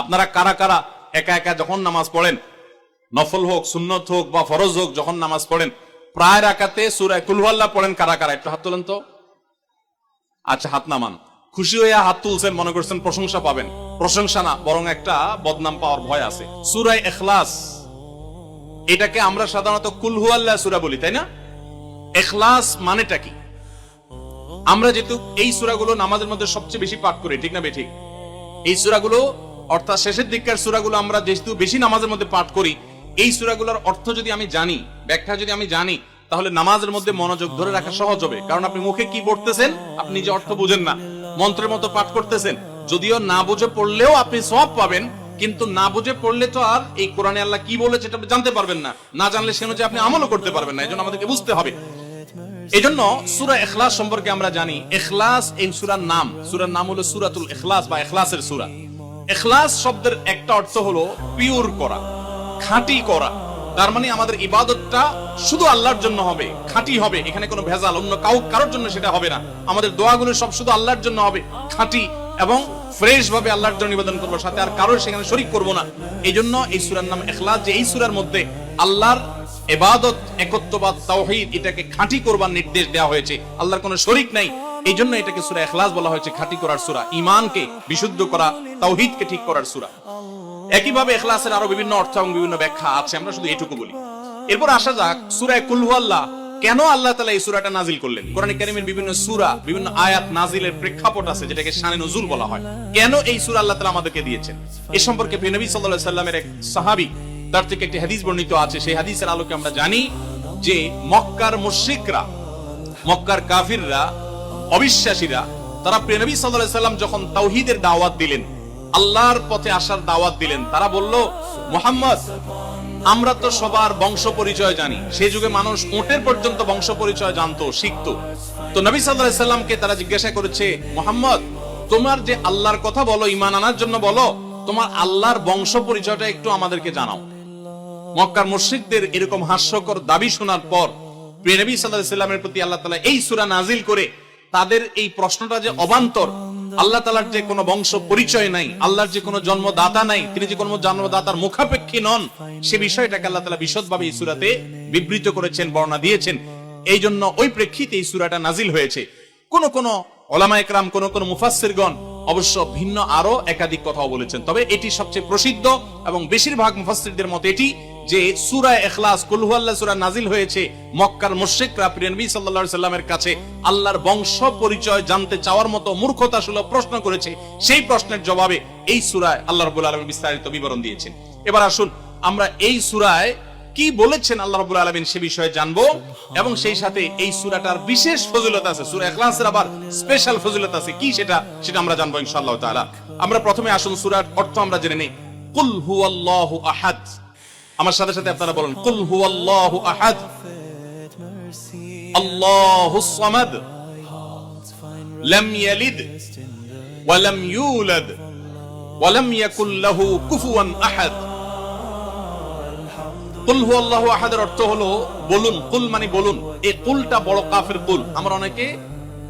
আপনারা কারা কারা একা একা যখন নামাজ পড়েন, নফল হোক সুন্নত হোক বা ফরজ হোক, যখন নামাজ পড়েন প্রায় রাকাতে সূরা কুল হুয়াল্লাহ পড়েন কারা কারা? একটু হাত তোলেন তো। আচ্ছা, হাত নামান। খুশি হয়ে হাত তুলছেন, মনে করছেন প্রশংসা পাবেন। প্রশংসা না, বরং একটা বদনাম পাওয়ার ভয় আছে। সূরা ইখলাস, এটাকে আমরা সাধারণত কুল হুয়াল্লাহ সূরা বলি, তাই না? ইখলাস মানেটা কি? আমরা যেহেতু এই সূরাগুলো নামাজের মধ্যে সবচেয়ে বেশি পাঠ করি, ঠিক না বেঠিক? এই সূরাগুলো অর্থাৎ শেষের দিককার সূরাগুলো আমরা যেহেতু বেশি নামাজের মধ্যে পাঠ করি, এই সূরাগুলোর অর্থ যদি আমি জানি, ব্যাখ্যা যদি আমি জানি, তাহলে নামাজের মধ্যে মনোযোগ ধরে রাখা সহজ হবে। কারণ আপনি মুখে কি পড়তেছেন, আপনি যে অর্থ বুঝেন না, মন্ত্রের মতো পাঠ করতেছেন। যদিও না বুঝে পড়লেও আপনি সওয়াব পাবেন, কিন্তু না বুঝে পড়লে তো আর এই কোরআনে আল্লাহ কি বলেছে এটা জানতে পারবেন না। না জানলে সে অনুযায়ী আপনি আমলও করতে পারবেন না। এজন্য আমাদেরকে বুঝতে হবে। এজন্য সূরা ইখলাস সম্পর্কে আমরা জানি, ইখলাস এই সূরার নাম। সূরার নাম হলো সূরাতুল ইখলাস বা ইখলাসের সূরা। ইখলাস শব্দের একটা অর্থ হলো পিওর করা, খাঁটি করা। তার মানে আমাদের ইবাদতটা শুধু আল্লাহর জন্য হবে, খাঁটি হবে, এখানে কোনো ভেজাল অন্য কারোর জন্য সেটা হবে না। আমাদের দোয়াগুলো সব শুধু আল্লাহর জন্য হবে, খাঁটি এবং ফ্রেশ ভাবে আল্লাহর জন্য নিবেদন করবো, সাথে আর কারোর সেখানে শরীক করব না। এই জন্য এই সূরার নাম ইখলাস, যে এই সূরার মধ্যে আল্লাহর ইবাদত, একত্ববাদ, তাওহীদ, এটাকে খাঁটি করবার নির্দেশ দেওয়া হয়েছে। আল্লাহর কোনো শরীক নাই, এই জন্য এটাকে সূরা ইখলাস বলা হয়েছে, খাঁটি করার সূরা, ঈমানকে বিশুদ্ধ করা, তাওহীদকে ঠিক করার সূরা। একইভাবে ইখলাসের আরো বিভিন্ন অর্থ এবং বিভিন্ন ব্যাখ্যা আছে, আমরা শুধু এটুকু বলি। এরপর আসা যাক সূরা কুল হুয়াল্লাহ। কেন আল্লাহ তাআলা এই সূরাটা নাজিল করলেন? কোরআন কারীমের বিভিন্ন সূরা, বিভিন্ন আয়াত নাজিলের প্রেক্ষাপট আছে, যেটাকে শানে নুজুল বলা হয়। কেন এই সূরা আল্লাহ তাআলা আমাদেরকে দিয়েছেন, এ সম্পর্কে নবী সাল্লাল্লাহু আলাইহি সাল্লামের এক সাহাবী, তার থেকে একটি হাদিস বর্ণিত আছে। সেই হাদিসের আলোকে আমরা জানি যে মক্কার মুশরিকরা, মক্কার কাফিররা, অবিশ্বাসীরা, তারা নবী সাল্লাল্লাহু আলাইহি সাল্লাম যখন তাওহীদের দাওয়াত দিলেন, আল্লাহর পথে আসার দাওয়াত দিলেন, তারা বলল, মুহাম্মদ, আমরা তো সবার বংশ পরিচয় জানি। সেই যুগে মানুষ উটের পর্যন্ত বংশ পরিচয় জানতো, শিখতো। তো নবী সাল্লাল্লাহু আলাইহি সাল্লামকে তারা জিজ্ঞাসা করেছে, মুহাম্মদ, তোমার যে আল্লাহর কথা বলো, ঈমান আনার জন্য বলো, তোমার আল্লাহর বংশ পরিচয়টা একটু আমাদেরকে জানাও। মক্কার মুশরিকদের এরকম হাস্যকর দাবি শোনার পর প্রিয় নবী সাল্লাল্লাহু আলাইহি সাল্লামের প্রতি আল্লাহ তাআলা এই সূরা নাজিল করে তাদের এই প্রশ্নটা যে অবান্তর, আল্লাহ তাআলার যে কোনো বংশ পরিচয় নাই, আল্লাহর যে কোনো জন্মদাতা নাই, তিনি যে কোনো জন্মদাতার মুখাপেক্ষী নন, সে বিষয়টাকে আল্লাহ তাআলা বিশদভাবে এই সূরাতে বিবৃত করেছেন, বর্ণনা দিয়েছেন। এই জন্য ওই প্রেক্ষিতে এই সূরাটা নাজিল হয়েছে। কোন কোন উলামায়ে কেরাম, কোন কোন মুফাসসিরগণ অবশ্য ভিন্ন আরো একাধিক কথাও বলেছেন, তবে এটি সবচেয়ে প্রসিদ্ধ এবং বেশিরভাগ মুফাসসিরদের মতে এটি যে সূরা ইখলাস, কুল হুয়াল্লাহ সূরা নাজিল হয়েছে মক্কার মুশরিকরা প্রিয় নবী সাল্লাল্লাহু আলাইহি সাল্লামের কাছে আল্লাহর বংশ পরিচয় জানতে চাওয়ার মতো মূর্খতাসুলভ প্রশ্ন করেছে। সেই প্রশ্নের জবাবে এই সূরায় আল্লাহ রাব্বুল আলামিন বিস্তারিত বিবরণ দিয়েছেন। এবার আসুন আমরা এই সূরায় কি বলেছেন আল্লাহ রাব্বুল আলামিন সে বিষয়ে জানবো, এবং সেই সাথে এই সূরাটার বিশেষ ফজিলত আছে। সূরা ইখলাসের আবার স্পেশাল ফজিলত আছে, কি সেটা আমরা জানবো ইনশাআল্লাহ তাআলা। আমরা প্রথমে আসুন সূরার অর্থ আমরা জেনে নেই। কুল হুয়াল্লাহু আহাদ। আমার সাথে সাথে আপনারা বলুন, কুল হুয়াল্লাহু আহাদ, আল্লাহুস সামাদ, লাম ইয়ালিদ ওয়া লাম ইউলাদ ওয়া লাম ইয়াকুল লাহু কুফুয়ান আহাদ। কুল হুয়াল্লাহু আহাদের অর্থ হলো বলুন। কুল মানে বলুন। এই কুলটা বড় কাফের কুল। আমরা অনেকে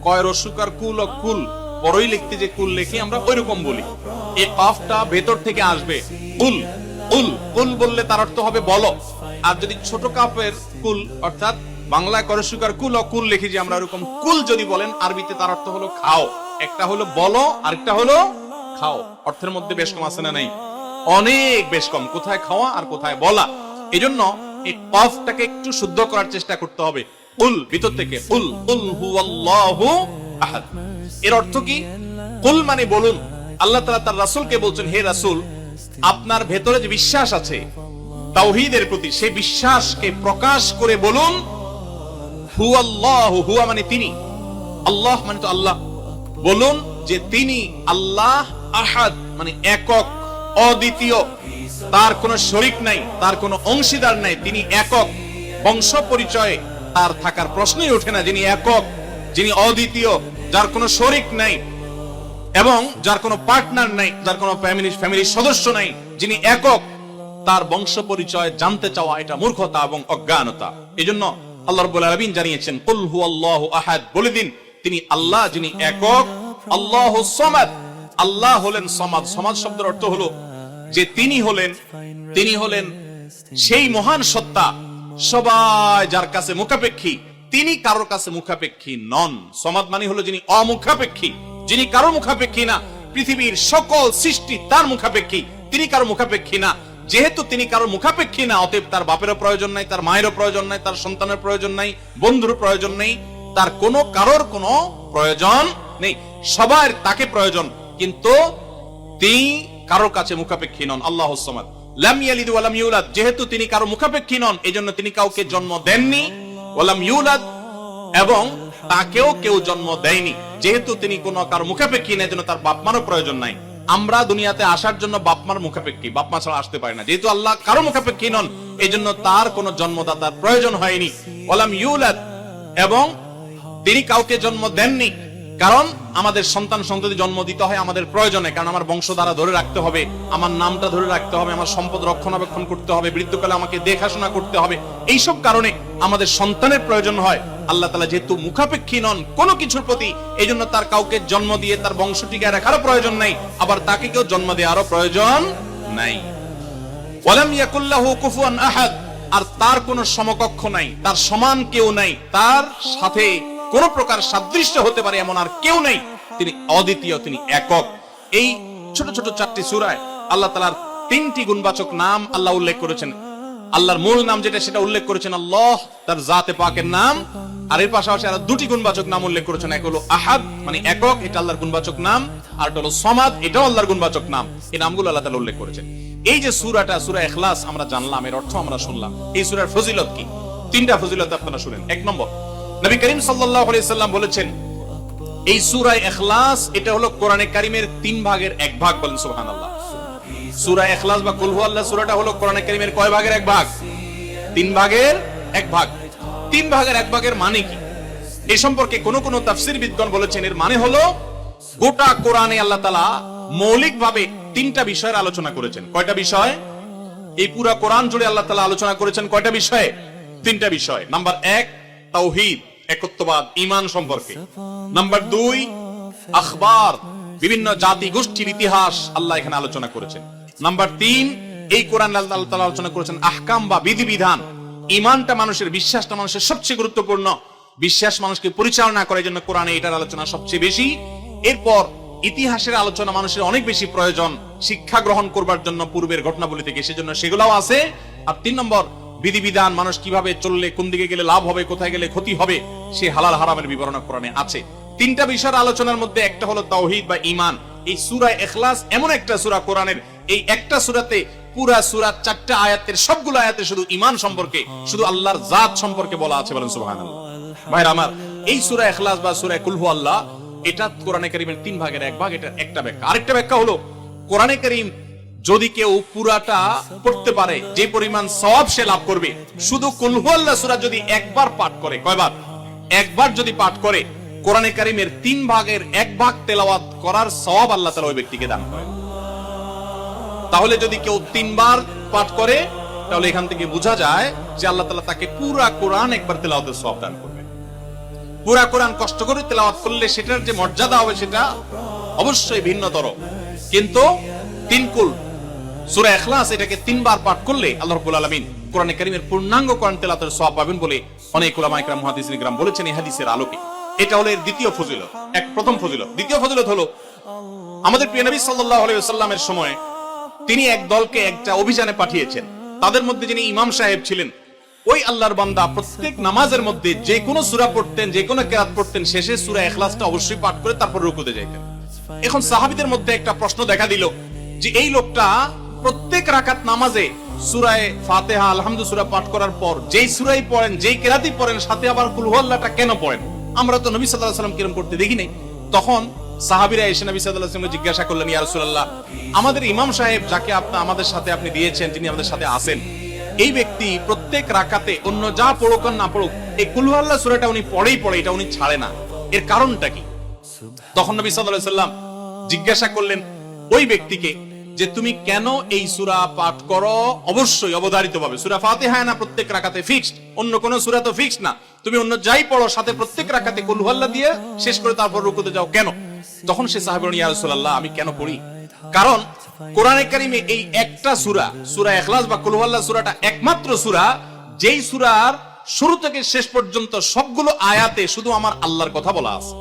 কয় রসুকার কুল ও কুল, বড়ই লিখতে যে কুল লিখি আমরা ওইরকম বলি। এই কাফটা ভেতর থেকে আসবে, কুল কুল কুল বললে তার অর্থ হবে বলো। আর যদি ছোট কাফের কুল, অর্থাৎ বাংলায় করসুকার কুল ও কুল লিখি যে আমরা এরকম কুল যদি বলেন, আরবিতে তার অর্থ হলো খাও। একটা হলো বলো, আরেকটা হলো খাও। অর্থের মধ্যে বেশ কম আছে না? নাই, অনেক বেশ কম। কোথায় খাওয়া আর কোথায় বলা। এজন্য এই কফটাকে একটু শুদ্ধ করার চেষ্টা করতে হবে। কুল ভিতর থেকে, কুল কুল হুয়াল্লাহু আহাদ। এর অর্থ কি? কুল মানে বলুন। আল্লাহ তাআলা তার রাসূলকে বলছেন, হে রাসূল, আপনার ভেতরে যে বিশ্বাস আছে তাওহীদের প্রতি, সেই বিশ্বাসকে প্রকাশ করে বলুন, হুয়াল্লাহু, হুয়া মানে তিনি, আল্লাহ মানে তো আল্লাহ, বলুন যে তিনি আল্লাহ, আহাদ মানে একক, অদ্বিতীয়, তার কোনো শরীক নাই, তার কোনো অংশীদার নাই, তিনি একক। বংশ পরিচয়ে তার থাকার প্রশ্নই ওঠে না। যিনি একক, যিনি অদ্বিতীয়, যার কোনো শরীক নাই এবং যার কোনো পার্টনার নাই, যার কোনো ফ্যামিলির সদস্য নাই, যিনি একক, তার বংশ পরিচয় জানতে চাওয়া এটা মূর্খতা এবং অজ্ঞানতা। এজন্য আল্লাহ রাব্বুল আলামিন জানিয়েছেন, কুল হুয়াল্লাহু আহাদ, বলে দিন তিনি আল্লাহ, যিনি একক, আল্লাহুস সামাদ, আল্লাহ হলেন সমাদ। সমাদ শব্দের অর্থ হলো যে তিনি হলেন সেই মহান সত্তা, সবাই যার কাছে মুখাপেক্ষী, তিনি কারোর কাছে মুখাপেক্ষী নন। সমাদ মানে হলো যিনি অমুখাপেক্ষী, যিনি কারো মুখাপেক্ষী না। পৃথিবীর সকল সৃষ্টি তার মুখাপেক্ষী, তিনি কারো মুখাপেক্ষী না। যেহেতু তিনি কারো মুখাপেক্ষী না, অতএব তার বাপেরও প্রয়োজন নাই, তার মায়েরও প্রয়োজন নাই, তার সন্তানের প্রয়োজন নাই, বন্ধুর প্রয়োজন নেই, তার কারোর কোনো প্রয়োজন নেই। সবার তাকে প্রয়োজন, কিন্তু তিনি কারোর কাছে মুখাপেক্ষী নন। আল্লাহুস সামাদ লাম ইয়ালিদ ওয়া লাম ইউলাদ, যেহেতু তিনি কারো মুখাপেক্ষী নন, এজন্য তিনি কাউকে জন্ম দেননি। ওয়া লাম ইউলাদ, এবং তাকেও কেউ জন্ম দেয়নি। যেহেতু তিনি কারো মুখাপেক্ষী না, এজন্য তার বাপ মারও প্রয়োজন নাই। আমরা দুনিয়াতে আসার জন্য বাপ মার মুখাপেক্ষী, বাপ মা ছাড়া আসতে পারে না। যেহেতু আল্লাহ কারো মুখাপেক্ষী নন, এজন্য তার কোনো জন্মদাতার প্রয়োজন হয়নি। ওয়া লাম ইউলাদ, এবং তিনি কাউকে জন্ম দেননি। কারণ আমাদের সন্তান সন্ততি জন্ম দিতে হয় আমাদের প্রয়োজনে, কারণ আমার বংশধারা ধরে রাখতে হবে, আমার নামটা ধরে রাখতে হবে, আমার সম্পদ রক্ষণাবেক্ষণ করতে হবে, মৃত্যুকালে আমাকে দেখাশোনা করতে হবে। এইসব কারণে আমাদের সন্তানের প্রয়োজন হয়। আল্লাহ তাআলা যেহেতু মুখাপেক্ষী নন কোনো কিছুর প্রতি, এই জন্য তার কাউকে জন্ম দিয়ে তার বংশ টিকিয়ে রাখারও প্রয়োজন নাই, আবার তাকে কেউ জন্ম দেওয়ারও প্রয়োজন নাই। ওয়ালাম ইয়াকুল্লাহু কুফুয়ান আহাদ, আর তার কোনো সমকক্ষ নাই, তার সমান কেউ নাই, তার সাথে কোন প্রকার সাদৃশ্য হতে পারে এমন আর কেউ নেই। তিনি অদ্বিতীয়, তিনি একক। এই ছোট ছোট 4টি সূরায় আল্লাহ তাআলার 3টি গুণবাচক নাম আল্লাহ উল্লেখ করেছেন। আল্লাহর মূল নাম যেটা, সেটা উল্লেখ করেছেন আল্লাহ, তার জাতে পাকের নাম। আর এর পাশাপাশি আরো 2টি গুণবাচক নাম উল্লেখ করেছেন। এক হলো আহাদ, মানে একক, এটা আল্লাহর গুণবাচক নাম। আর একটা হলো সমাদ, এটাও আল্লাহর গুণবাচক নাম। এই নামগুলো আল্লাহ তাআলা উল্লেখ করেছেন। এই যে সূরাটা, সূরা ইখলাস আমরা জানলাম, এর অর্থ আমরা শুনলাম। এই সূরার ফজিলত কি? 3টা ফজিলত আপনারা শুনেন। 1 নম্বর, নবী করিম সাল্লাল্লাহু আলাইহি সাল্লাম বলেছেন, এই সূরা ইখলাস এটা হলো কোরআনে কারীমের 3 ভাগের 1 ভাগ। বলেন সুবহানাল্লাহ। সূরা ইখলাস বা কুল হুয়াল্লাহ সূরাটা হলো কোরআনে কারীমের কয় ভাগের 1 ভাগ? 3 ভাগের 1 ভাগ। 3 ভাগের 1 ভাগের মানে কি? এই সম্পর্কে কোন তাফসীরবিদগণ বলেছেন, এর মানে হলো গোটা কোরআনে আল্লাহ তাআলা মৌলিকভাবে 3টা বিষয়ের আলোচনা করেছেন। কয়টা বিষয়? এই পুরো কোরআন জুড়ে আল্লাহ তাআলা আলোচনা করেছেন কয়টা বিষয়ে? 3টা বিষয়। নাম্বার 1 তাওহীদ, একত্ববাদ, ঈমান সম্পর্কে। নাম্বার 2 আখবার, বিভিন্ন জাতি গোষ্ঠীর ইতিহাস আল্লাহ এখানে আলোচনা করেছেন। নাম্বার 3 এই কোরআন আল্লাহ তাআলা আলোচনা করেছেন আহকাম বা বিধিবিধান। ঈমানটা মানুষের, বিশ্বাসটা মানুষের সবচেয়ে গুরুত্বপূর্ণ। বিশ্বাস মানুষকে পরিচালনা করার জন্য কোরআনে এটার আলোচনা সবচেয়ে বেশি। এরপর ইতিহাসের আলোচনা মানুষের অনেক বেশি প্রয়োজন শিক্ষা গ্রহণ করবার জন্য পূর্বের ঘটনাবলী থেকে, সেজন্য সেগুলোও আছে। আর 3 নম্বর বিধিবিধান, মানুষ কিভাবে চললে কোন দিকে গেলে লাভ হবে, কোথায় গেলে ক্ষতি হবে, সে হালাল হারামের বিবরণ কোরআনে আছে। 3টা বিষয়ের আলোচনার মধ্যে একটা হলো তাওহীদ বা ঈমান। এই সূরা ইখলাস এমন একটা সূরা কোরআনের, এই একটা সূরাতে পুরা সূরা 4টা আয়াতের সবগুলো আয়াতে শুধু ঈমান সম্পর্কে, শুধু আল্লাহর জাত সম্পর্কে বলা আছে। বলেন সুবহানাল্লাহ। ভাইরা আমার, এই সূরা ইখলাস বা সূরা কুল হুয়াল্লাহ এটা কোরআনে কারীমের 3 ভাগের 1 ভাগ। এটা একটা ব্যাখ্যা। আরেকটা ব্যাখ্যা হলো কোরআনে কারীম যদি কেউ পুরাটা পড়তে পারে, যে পরিমাণ সওয়াব সে লাভ করবে। শুধু কুল হুয়াল্লাহ সূরা যদি একবার পাঠ করে, কয়বার? একবার যদি পাঠ করে, কোরআনে কারীমের 3 ভাগের 1 ভাগ তেলাওয়াত করার সওয়াব আল্লাহ তাআলা ওই ব্যক্তিকে দান করেন। তাহলে যদি কেউ 3 বার পাঠ করে, তাহলে এখান থেকে বোঝা যায় যে আল্লাহ তাআলা তাকে পুরা কোরআন একবার তেলাওয়াতের সওয়াব দান করবে। পুরা কোরআন কষ্ট করে তেলাওয়াত করলে সেটার যে মর্যাদা হবে সেটা অবশ্যই ভিন্নতর। কিন্তু 3 কুল সূরা ইখলাস এটাকে 3 বার পাঠ করলে আল্লাহ রাব্বুল আলামিন কোরআনে কারীমের পূর্ণাঙ্গ কোরআন তেলাওয়াতের সওয়াব পাবেন বলে অনেক উলামা ইকরাম, মুহাদ্দিসিন ইকরাম বলেছেন এই হাদিসের আলোকে। এটা হলো এর দ্বিতীয় ফজিলত। প্রথম ফজিলত। দ্বিতীয় ফজিলত হলো আমাদের প্রিয় নবী সাল্লাল্লাহু আলাইহি ওয়াসাল্লামের সময় তিনি এক দলকে একটা অভিযানে পাঠিয়েছেন। তাদের মধ্যে যিনি ইমাম সাহেব ছিলেন, ওই আল্লাহর বান্দা প্রত্যেক নামাজের মধ্যে যে কোনো সূরা পড়তেন, যে কোনো কিরাত পড়তেন, শেষে সূরা ইখলাসটা অবশ্যই পাঠ করে তারপর রুকুতে যাইতেন। এখন সাহাবীদের মধ্যে একটা প্রশ্ন দেখা দিল যে এই লোকটা প্রত্যেক রাকাত নামাজে সূরা ফাতিহা, আলহামদুলিল্লাহ সূরা পাঠ করার পর যেই সূরাই পড়েন, যেই কিরাতই পড়েন, সাথে আবার কুল হুয়াল্লাহটা কেন পড়েন? আমরা তো নবী সাল্লাল্লাহু আলাইহি ওয়াসাল্লাম কিরকম করতে দেখি নাই। তখন সাহাবীরা এসে নবী সাল্লাল্লাহু আলাইহি ওয়াসাল্লামকে জিজ্ঞাসা করলেন, ইয়া রাসূলুল্লাহ, আমাদের ইমাম সাহেব যাকে আমাদের সাথে আপনি দিয়েছেন, যিনি আমাদের সাথে আছেন, এই ব্যক্তি প্রত্যেক রাকাতে অন্য যা পড়ুক আর না পড়ুক এই কুল হুয়াল্লাহ সূরাটা উনি পড়ে, এটা উনি ছাড়ে না, এর কারণটা কি? তখন নবী সাল্লাল্লাহু আলাইহি ওয়াসাল্লাম জিজ্ঞাসা করলেন ওই ব্যক্তিকে যে তুমি কেন এই সূরা পাঠ করো? অবশ্যই অবধারিতভাবে সূরা ফাতিহা না প্রত্যেক রাকাতে ফিক্সড, অন্য কোন সূরা তো ফিক্সড না, তুমি অন্য যাই পড়ো সাথে প্রত্যেক রাকাতে কুল হুয়াল্লাহ দিয়ে শেষ করে তারপর রুকুতে যাও কেন? তখন সে সাহাবী বলেন, ইয়া রাসূলুল্লাহ, আমি কেন পড়ি কারণ কোরআনে কারিমে এই একটা সূরা, সূরা ইখলাস বা কুল হুয়াল্লাহ সূরাটা একমাত্র সূরা যেই সূরার শুরু থেকে শেষ পর্যন্ত সবগুলো আয়াতে শুধু আমার আল্লাহর কথা বলা আছে।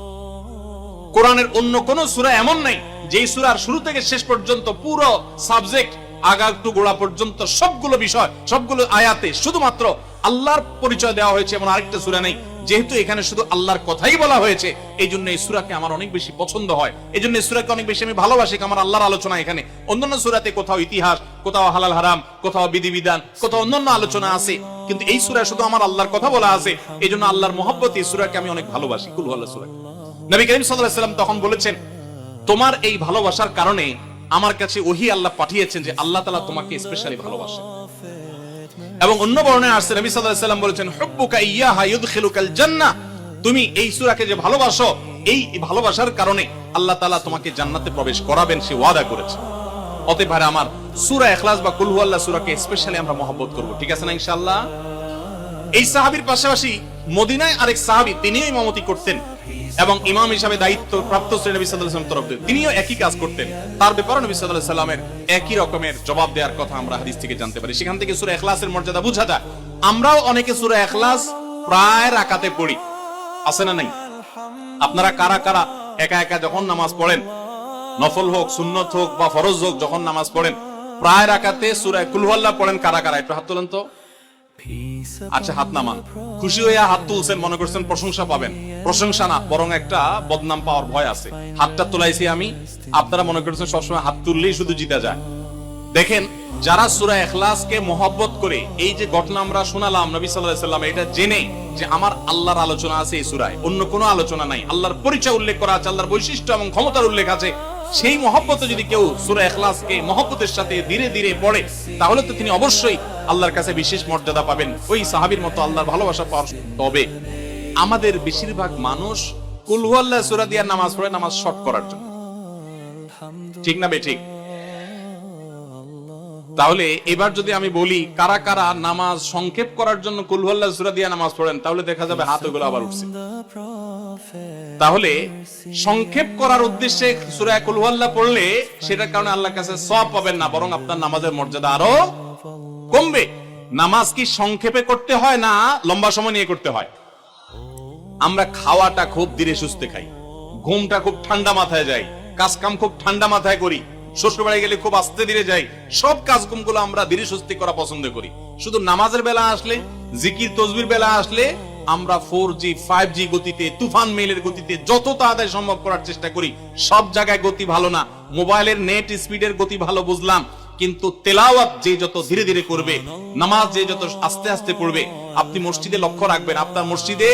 কোরআনের অন্য কোন সূরা এমন নাই যেই সূরার শুরু থেকে শেষ পর্যন্ত পুরো সাবজেক্ট আগা টু গোড়া পর্যন্ত সবগুলো বিষয় সবগুলো আয়াতে শুধুমাত্র আল্লাহর পরিচয় দেওয়া হয়েছে, এমন আরেকটা সূরা নেই। যেহেতু এখানে শুধু আল্লাহর কথাই বলা হয়েছে, এই জন্য এই সূরাকে আমার অনেক বেশি পছন্দ হয়, এই জন্য এই সূরাকে অনেক বেশি আমি ভালোবাসি। আমার আল্লাহর আলোচনা এখানে, অন্যান্য সূরাতে কোথাও ইতিহাস, কোথাও হালাল হারাম, কোথাও বিধিবিধান, কোথাও অন্যান্য আলোচনা আছে, কিন্তু এই সূরায় শুধু আমার আল্লাহর কথা বলা আছে। এই জন্য আল্লাহর মহব্বত এই সূরাকে আমি অনেক ভালোবাসি, কুল হুয়াল্লাহ সূরা। নবী করিম সাল্লাল্লাহু আলাইহি ওয়াসাল্লাম তখন বলেছেন, তোমার এই ভালোবাসার কারণে আমার কাছে ওহী আল্লাহ পাঠিয়েছেন যে আল্লাহ তাআলা তোমাকে স্পেশালি ভালোবাসেন। এবং অন্য বর্ণনায় আসছে নবী সাল্লাল্লাহু আলাইহি ওয়াসাল্লাম বলেছেন, হুব্বুকা ইয়্যাহা ইউদখিলুকাল জান্নাহ, তুমি এই সূরাকে যে ভালোবাসো, এই ভালোবাসার কারণে আল্লাহ তাআলা তোমাকে জান্নাতে প্রবেশ করাবেন, সে ওয়াদা করেছে। অতএব ভাই আমার, সূরা ইখলাস বা কুল হুয়াল্লাহ সূরাকে স্পেশালি আমরা মহব্বত করব, ঠিক আছে না ইনশাআল্লাহ? এই সাহাবীর পাশাপাশি মদিনায় আরেক সাহাবী, তিনিও ইমামতি করতেন এবং ইমাম হিসাবে দায়িত্ব প্রাপ্ত ছিলেন নবী সাল্লাল্লাহু আলাইহি ওয়াসাল্লাম তরফ থেকে, তিনিও একই কাজ করতেন। তার ব্যাপারে নবী সাল্লাল্লাহু আলাইহি ওয়াসাল্লামের একই রকমের জবাব দেওয়ার কথা আমরা হাদিস থেকে জানতে পারি। সেখান থেকে সূরা ইখলাসের মর্যাদা বোঝা যায়। আমরাও অনেকে সূরা ইখলাস প্রায় রাকাতে পড়ি, আছে না নাই? আপনারা কারা কারা একা একা যখন নামাজ পড়েন, নফল হোক, সুন্নত হোক বা ফরজ হোক, যখন নামাজ পড়েন প্রায় রাকাতে সূরা কুল হুয়াল্লাহ পড়েন কারা কারা? একটু হাত তোলেন তো। আচ্ছা, হাত নামান। খুশি হইয়া হাত তুলছেন, মনে করছেন প্রশংসা পাবেন। প্রশংসা না, বরং একটা বদনাম পাওয়ার ভয় আছে। হাতটা তোলাইছি আমি, আপনারা মনে করছেন সবসময় হাত তুললেই শুধু জিতা যায়। দেখেন, যারা সূরা ইখলাসকে মহব্বত করে, এই যে ঘটনা আমরা শোনালাম নবী সাল্লাল্লাহু আলাইহি ওয়াসাল্লাম, এটা জেনে যে আমার আল্লাহর আলোচনা আছে এই সূরায়, অন্য কোনো আলোচনা নাই, আল্লাহর পরিচয় উল্লেখ করা আছে, আল্লাহর বৈশিষ্ট্য এবং ক্ষমতার উল্লেখ আছে, সেই মহব্বতে যদি কেউ সূরা ইখলাসকে মহব্বতের সাথে ধীরে ধীরে পড়ে, তাহলে তো তিনি অবশ্যই আল্লাহর কাছে বিশেষ মর্যাদা পাবেন, ওই সাহাবীর মতো আল্লাহর ভালোবাসা পাওয়ার। তবে আমাদের বেশিরভাগ মানুষ কুল হুয়াল্লাহ সূরা দিয়ে নামাজ পড়ে নামাজ শর্ট করার জন্য, ঠিক না বে ঠিক? তাহলে এবার যদি আমি বলি কারা কারা নামাজ সংক্ষেপ করার জন্য কুল হুয়াল্লাহ সূরা দিয়ে নামাজ পড়েন, তাহলে দেখা যাবে হাতগুলো আবার উঠছে। তাহলে সংক্ষেপ করার উদ্দেশ্যে সূরা কুল হুয়াল্লাহ পড়লে সেটার কারণে আল্লাহর কাছে সওয়াব পাবেন না, বরং আপনার নামাজের মর্যাদা আরো কমবে। নামাজ কি সংক্ষেপে করতে হয় না লম্বা সময় নিয়ে করতে হয়? আমরা খাওয়াটা খুব ধীরে সুস্থে খাই, ঘুমটা খুব ঠান্ডা মাথায় যায়, কাজ কাম খুব ঠান্ডা মাথায় করি, শ্বশুর বাড়ি গেলে খুব আস্তে ধীরে যাই, সব কাজগুলো আমরা ধীরে সুস্থে করা পছন্দ করি। শুধু নামাজের বেলা আসলে, জিকির তসবির বেলা আসলে আমরা 4G 5G গতিতে, তুফান মেইলের গতিতে যত তাড়াতাড়ি সম্ভব করার চেষ্টা করি। সব জায়গায় গতি ভালো না, মোবাইলের নেট স্পিডের গতি ভালো বুঝলাম, কিন্তু তেলাওয়াত যে যত ধীরে ধীরে করবে, নামাজ যে যত আস্তে আস্তে পড়বে, আপনি মসজিদে লক্ষ্য রাখবেন, আপনার মসজিদে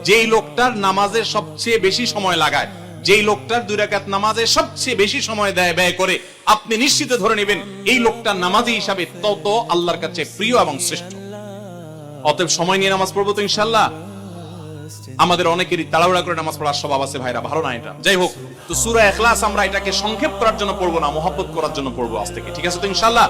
যেই লোকটার নামাজে সবচেয়ে বেশি সময় লাগায়, যেই লোকটার 2 রাকাত নামাজে সবচেয়ে বেশি সময় ব্যয় করে, আপনি নিশ্চিত ধরে নেবেন এই লোকটার নামাজি হিসাবে তত আল্লাহর কাছে প্রিয় এবং শ্রেষ্ঠ। অতএব সময় নিয়ে নামাজ পড়বো তো ইনশাআল্লাহ। আমাদের অনেকেরই তাড়াহুড়া করে নামাজ পড়ার স্বভাব আছে ভাইরা, ভালো না এটা। যাই হোক, তো সূরা ইখলাস আমরা এটাকে সংক্ষেপ করার জন্য পড়বো না, মহব্বত করার জন্য পড়বো আজ থেকে, ঠিক আছে তো ইনশাআল্লাহ?